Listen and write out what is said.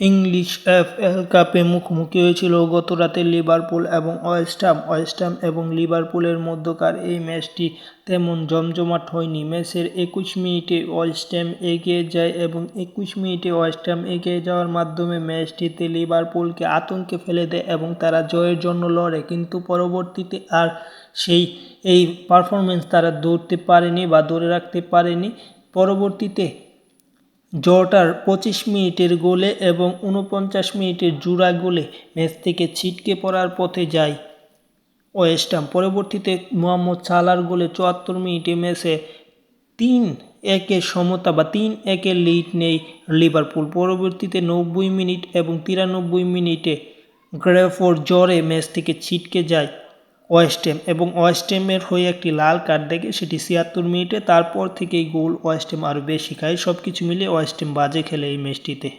English FL কাপে মুখোমুখি হয়েছিল গতরাতে লিভারপুল এবং ওয়েস্ট হাম এবং লিভারপুলের মধ্যকার এই ম্যাচটি তেমন জমজমাট হয়নি। ম্যাচের ২১ মিনিটে ওয়েস্ট হাম এগিয়ে যায় এবং ২১ মিনিটে ওয়েস্ট হাম এগিয়ে যাওয়ার মাধ্যমে ম্যাচটিতে লিভারপুলকে আতঙ্কে ফেলে দেয় এবং তারা জয়ের জন্য লড়ে, কিন্তু পরবর্তীতে আর এই পারফরমেন্স তারা ধরে রাখতে পারেনি। পরবর্তীতে জটার ২৫ মিনিটের গোলে এবং ৪৯ মিনিটের জোড়া গোলে ম্যাচ থেকে ছিটকে পড়ার পথে যায় ওয়েস্ট হাম। পরবর্তীতে মোহাম্মদ সালার গোলে ৭৪ মিনিটে ম্যাচে ৩-১ সমতা বা ৩-১ লিড নেয় লিভারপুল। পরবর্তীতে ৯০ মিনিট এবং ৯৩ মিনিটে গ্রেফোর্ড জোরে ম্যাচ থেকে ছিটকে যায় ওয়েস্ট হাম এবং ওয়েস্ট হামের হয়ে একটি লাল কার্ড দেখে, সেটি ৭৬ মিনিটে। তারপর থেকেই গোল ওয়েস্ট হাম আরও বেশি খায়। সব কিছু মিলে ওয়েস্ট হাম বাজে খেলে এই ম্যাচটিতে।